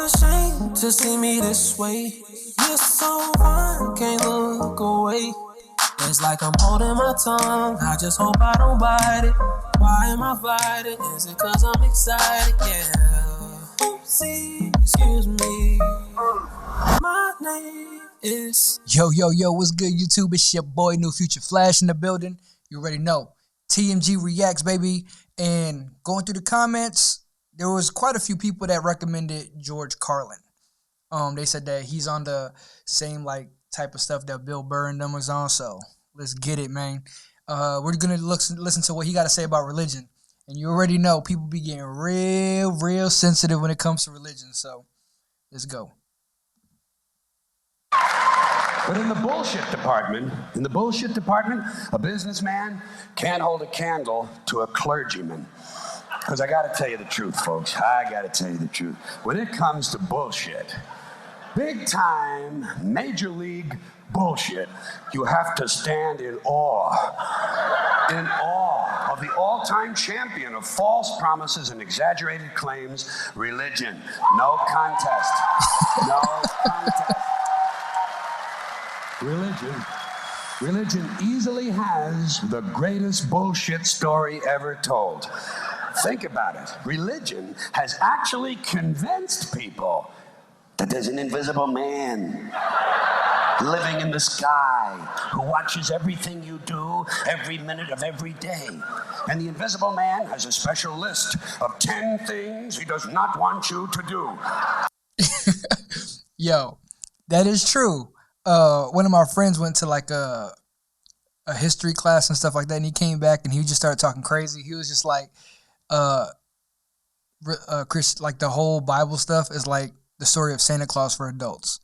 ashamed to see me this way. You're so fine, can't look away. It's like I'm holding my tongue, I just hope I don't bite it. Why am I fighting? Is it cause I'm excited? Yeah. Oopsie, excuse me. My name is... Yo, what's good, YouTube? It's your boy, NEWFUTUREFLASHH in the building. You already know. TMG Reacts, baby. And going through the comments, there was quite a few people that recommended George Carlin. They said that he's on the same type of stuff that Bill Burr and them was on, so let's get it, man. We're gonna listen to what he got to say about religion, and you already know people be getting real sensitive when it comes to religion, so let's go. But in the bullshit department, a businessman can't hold a candle to a clergyman. Because I got to tell you the truth, folks. I got to tell you the truth. When it comes to bullshit, big time, major league bullshit, you have to stand in awe of the all-time champion of false promises and exaggerated claims, religion. No contest. No contest. Religion easily has the greatest bullshit story ever told. Think about it. Religion has actually convinced people that there's an invisible man living in the sky who watches everything you do every minute of every day. And the invisible man has a special list of 10 things he does not want you to do. Yo, that is true. One of my friends went to a history class and stuff like that, and he came back and he just started talking crazy. He was just like, the whole Bible stuff is like the story of Santa Claus for adults.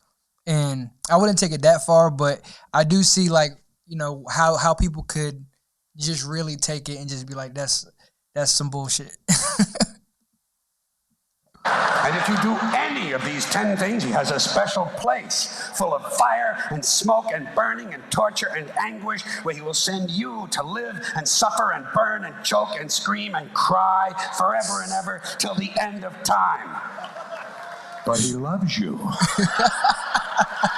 And I wouldn't take it that far, but I do see how people could just really take it and just be like, that's some bullshit. And if you do any of these 10 things, he has a special place full of fire and smoke and burning and torture and anguish where he will send you to live and suffer and burn and choke and scream and cry forever and ever till the end of time. But he loves you.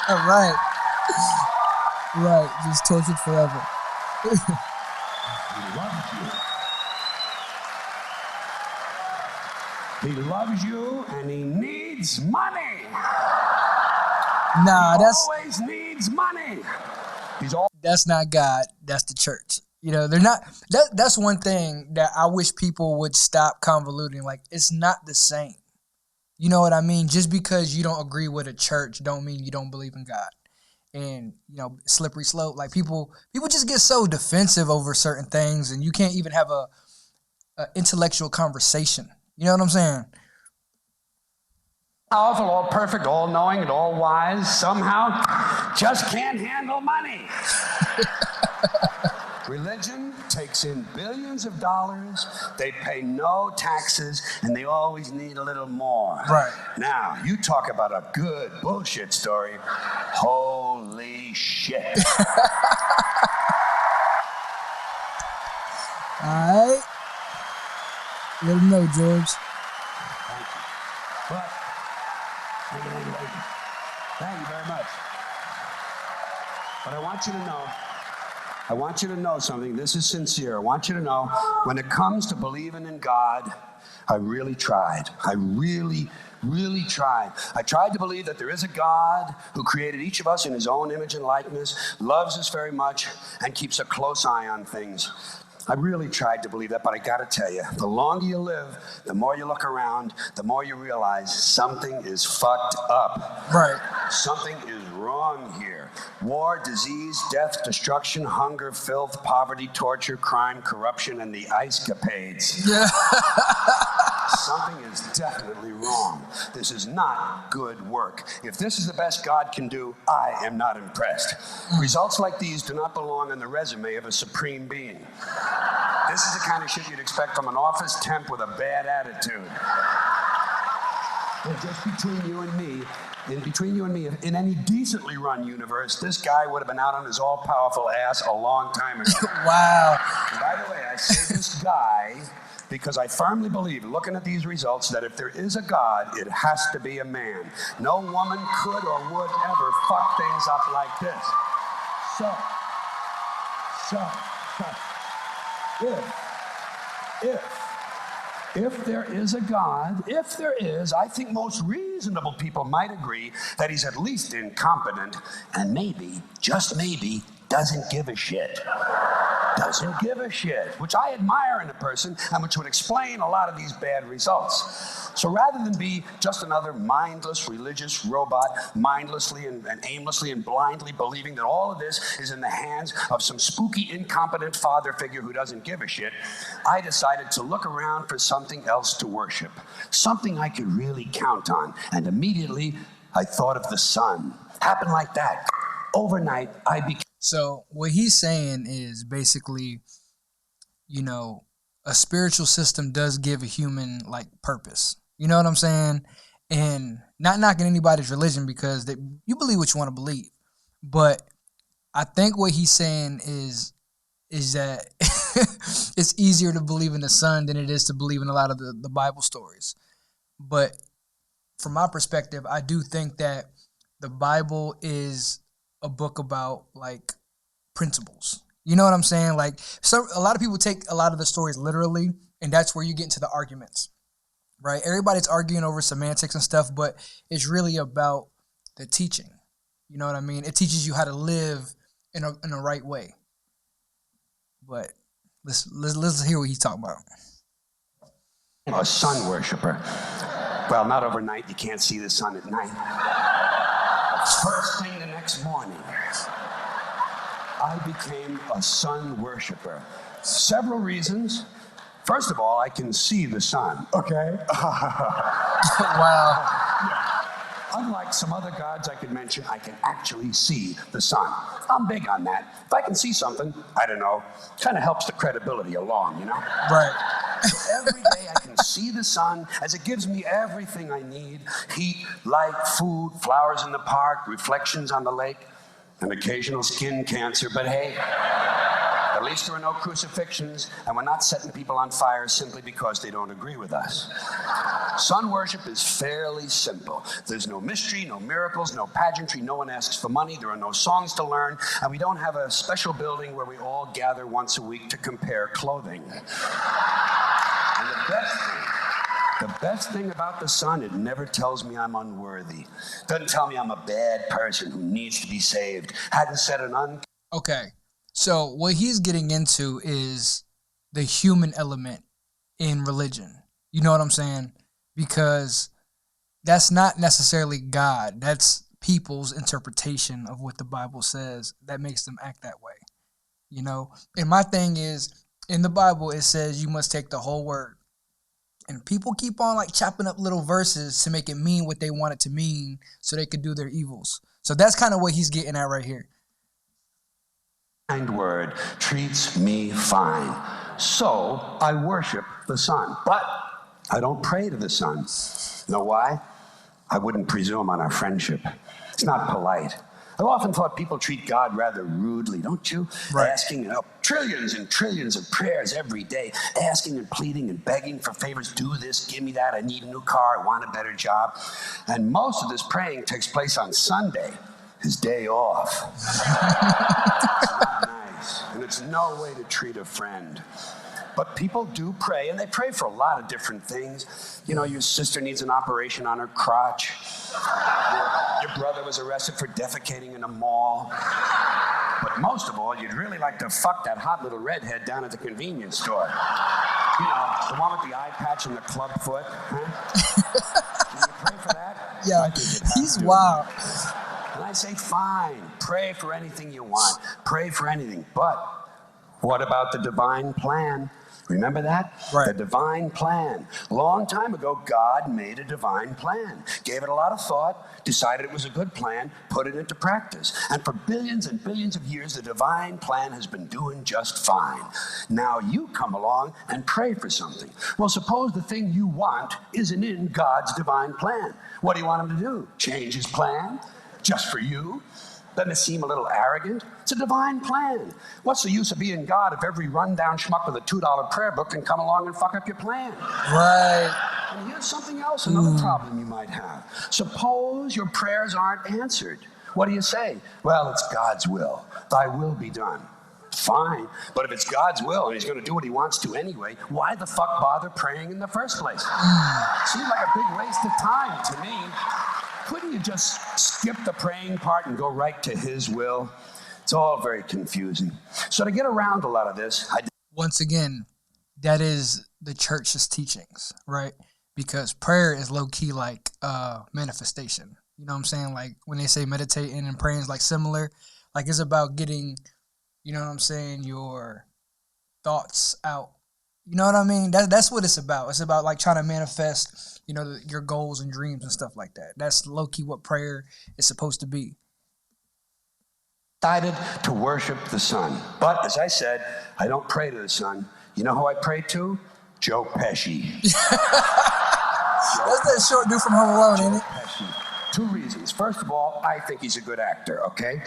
Right. Just tortured forever. He loves you. He loves you and he needs money. Nah, always needs money. That's not God. That's the church. They're not. That's one thing that I wish people would stop convoluting. It's not the same. You know what I mean? Just because you don't agree with a church don't mean you don't believe in God. And slippery slope. People just get so defensive over certain things, and you can't even have a intellectual conversation. You know what I'm saying? Powerful, all perfect, all knowing, and all wise, somehow just can't handle money. Religion takes in billions of dollars, they pay no taxes, and they always need a little more. Right. Now, you talk about a good bullshit story. Holy shit. All right. Let him know, George. Thank you. But, thank you very much. But I want you to know something. This is sincere. I want you to know, when it comes to believing in God, I really tried. I really tried. I tried to believe that there is a God who created each of us in his own image and likeness, loves us very much, and keeps a close eye on things. I really tried to believe that, but I gotta tell you, the longer you live, the more you look around, the more you realize something is fucked up. Right. Something is wrong here. War, disease, death, destruction, hunger, filth, poverty, torture, crime, corruption, and the ice-capades. Yeah. Something is definitely wrong. This is not good work. If this is the best God can do, I am not impressed. Results like these do not belong on the resume of a supreme being. This is the kind of shit you'd expect from an office temp with a bad attitude. And just between you and me, in any decently run universe, this guy would have been out on his all-powerful ass a long time ago. Wow. And by the way, I say this guy because I firmly believe, looking at these results, that if there is a God, it has to be a man. No woman could or would ever fuck things up like this. If there is a God, if there is, I think most reasonable people might agree that he's at least incompetent and maybe, just maybe, doesn't give a shit. Doesn't give a shit, which I admire in a person and which would explain a lot of these bad results. So rather than be just another mindless religious robot, mindlessly and aimlessly and blindly believing that all of this is in the hands of some spooky, incompetent father figure who doesn't give a shit, I decided to look around for something else to worship, something I could really count on. And immediately, I thought of the sun. Happened like that. Overnight, I became... So what he's saying is basically, you know, a spiritual system does give a human like purpose. You know what I'm saying? And not knocking anybody's religion because you believe what you want to believe. But I think what he's saying is that it's easier to believe in the sun than it is to believe in a lot of the Bible stories. But from my perspective, I do think that the Bible is a book about like principles. You know what I'm saying? Like, so a lot of people take a lot of the stories literally, and that's where you get into the arguments, right? Everybody's arguing over semantics and stuff, but it's really about the teaching. You know what I mean? It teaches you how to live in a right way. But let's hear what he's talking about. A sun worshiper. Well, not overnight. You can't see the sun at night. First thing the next morning, I became a sun worshiper. Several reasons. First of all, I can see the sun. Okay? Wow. Unlike some other gods I could mention, I can actually see the sun. I'm big on that. If I can see something, I don't know, kind of helps the credibility along, you know? Right. Every day I can see the sun as it gives me everything I need. Heat, light, food, flowers in the park, reflections on the lake, an occasional skin cancer. But hey, at least there are no crucifixions, and we're not setting people on fire simply because they don't agree with us. Sun worship is fairly simple. There's no mystery, no miracles, no pageantry. No one asks for money. There are no songs to learn. And we don't have a special building where we all gather once a week to compare clothing. And the best thing about the sun, it never tells me I'm unworthy. Doesn't tell me I'm a bad person who needs to be saved. Hadn't said an Okay. So what he's getting into is the human element in religion. You know what I'm saying? Because that's not necessarily God. That's people's interpretation of what the Bible says that makes them act that way. You know? And my thing is, in the Bible, it says you must take the whole word. And people keep on like chopping up little verses to make it mean what they want it to mean so they could do their evils. So that's kind of what he's getting at right here. kind word treats me fine. So I worship the sun. But I don't pray to the sun. Know why? I wouldn't presume on our friendship. It's not polite. I've often thought people treat God rather rudely, don't you? Right. Asking trillions and trillions of prayers every day, asking and pleading and begging for favors. Do this, give me that, I need a new car, I want a better job. And most of this praying takes place on Sunday, his day off. It's not nice, and it's no way to treat a friend. But people do pray, and they pray for a lot of different things. You know, your sister needs an operation on her crotch. Your brother was arrested for defecating in a mall. But most of all, you'd really like to fuck that hot little redhead down at the convenience store. You know, the one with the eye patch and the club foot. Huh? Can you pray for that? Yeah, he's wild. And I say, fine, pray for anything you want. Pray for anything. But what about the divine plan? Remember that? Right. The divine plan. Long time ago, God made a divine plan. Gave it a lot of thought, decided it was a good plan, put it into practice. And for billions and billions of years, the divine plan has been doing just fine. Now you come along and pray for something. Well, suppose the thing you want isn't in God's divine plan. What do you want him to do? Change his plan? Just for you? Doesn't it seem a little arrogant? It's a divine plan. What's the use of being God if every rundown schmuck with a $2 prayer book can come along and fuck up your plan? Right. And here's something else, another problem you might have. Suppose your prayers aren't answered. What do you say? Well, it's God's will. Thy will be done. Fine, but if it's God's will and he's going to do what he wants to anyway, why the fuck bother praying in the first place? Seems like a big waste of time to me. Couldn't you just skip the praying part and go right to his will? It's all very confusing. So to get around a lot of this, once again, that is the church's teachings, right? Because prayer is low-key like manifestation. You know what I'm saying? Like when they say meditating and praying is like similar, like it's about getting, you know what I'm saying, your thoughts out. You know what I mean? That's what it's about. It's about like trying to manifest, you know, your goals and dreams and stuff like that. That's low-key what prayer is supposed to be. Decided to worship the sun. But as I said, I don't pray to the sun. You know who I pray to? Joe Pesci. That's that short dude from Home Alone, ain't it? Pesci. Two reasons. First of all, I think he's a good actor, okay?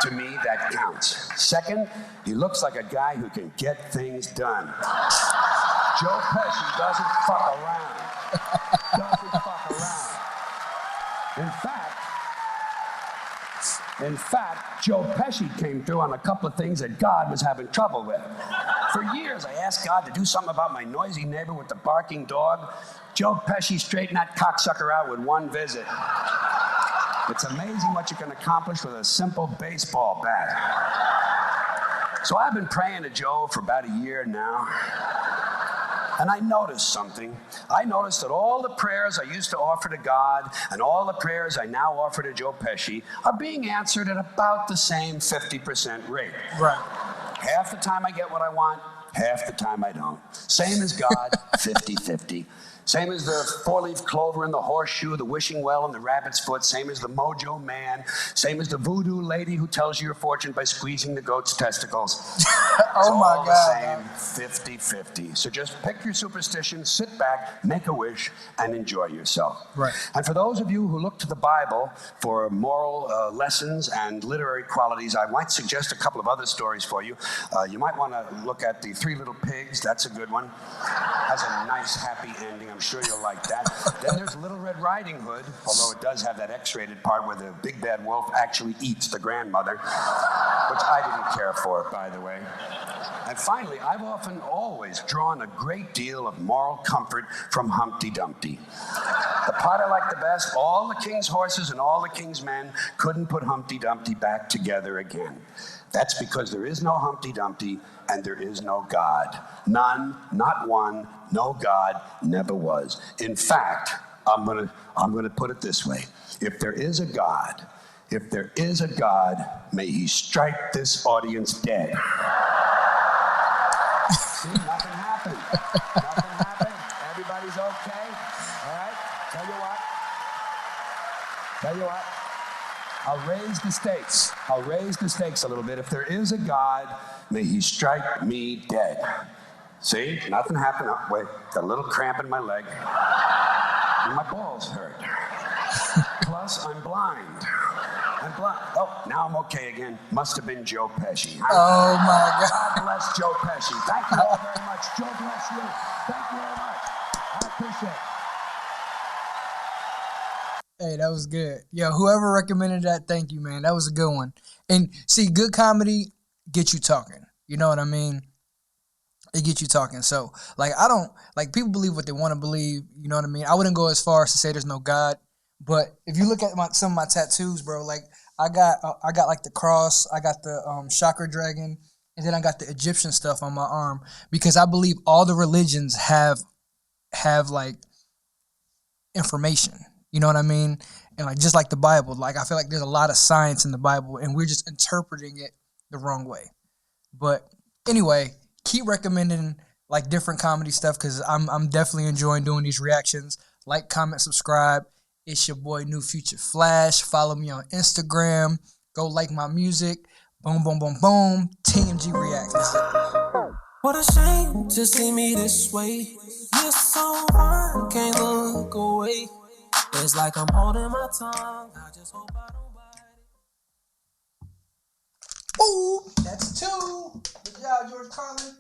To me, that counts. Second, he looks like a guy who can get things done. Joe Pesci doesn't fuck around. Doesn't fuck around. In fact, Joe Pesci came through on a couple of things that God was having trouble with. For years, I asked God to do something about my noisy neighbor with the barking dog. Joe Pesci straightened that cocksucker out with one visit. It's amazing what you can accomplish with a simple baseball bat. So I've been praying to Joe for about a year now. And I noticed something. I noticed that all the prayers I used to offer to God and all the prayers I now offer to Joe Pesci are being answered at about the same 50% rate. Right. Half the time I get what I want, half the time I don't. Same as God, 50-50. Same as the four-leaf clover and the horseshoe, the wishing well and the rabbit's foot. Same as the mojo man. Same as the voodoo lady who tells you your fortune by squeezing the goat's testicles. Oh my God. Same 50-50. So just pick your superstition, sit back, make a wish, and enjoy yourself. Right. And for those of you who look to the Bible for moral lessons and literary qualities, I might suggest a couple of other stories for you. You might want to look at The Three Little Pigs. That's a good one. Has a nice, happy ending. I'm sure you'll like that. Then there's Little Red Riding Hood, although it does have that X-rated part where the big bad wolf actually eats the grandmother, which I didn't care for, by the way. And finally, I've often always drawn a great deal of moral comfort from Humpty Dumpty. The part I like the best, all the king's horses and all the king's men couldn't put Humpty Dumpty back together again. That's because there is no Humpty Dumpty and there is no God. None, not one, no God, never was. In fact, I'm gonna put it this way. If there is a God, may he strike this audience dead. See, nothing happened. Nothing happened. Everybody's okay. All right? Tell you what. I'll raise the stakes a little bit. If there is a God, may he strike me dead. See? Nothing happened. Oh, wait, got a little cramp in my leg. And my balls hurt. Plus, I'm blind. Oh, now I'm okay again. Must have been Joe Pesci. Oh my God. God bless Joe Pesci. Thank you all very much. Joe bless you. Thank you very much. I appreciate it. Hey, that was good. Yo, whoever recommended that, thank you, man. That was a good one. And see, good comedy gets you talking. You know what I mean? It gets you talking. So, like, I don't, like, people believe what they want to believe. You know what I mean? I wouldn't go as far as to say there's no God. But if you look at some of my tattoos, bro, like, I got like the cross, I got the chakra dragon, and then I got the Egyptian stuff on my arm because I believe all the religions have like information. You know what I mean? And like just like the Bible, like I feel like there's a lot of science in the Bible and we're just interpreting it the wrong way. But anyway, keep recommending like different comedy stuff because I'm definitely enjoying doing these reactions. Like, comment, subscribe. It's your boy NEWFUTUREFLASHH. Follow me on Instagram. Go like my music. Boom, boom, boom, boom. TMG React. That's it. What a shame to see me this way. You're so fine, can't look away. It's like I'm holding my tongue. I just hope I don't. Ooh, that's 2. Good job, George Carlin.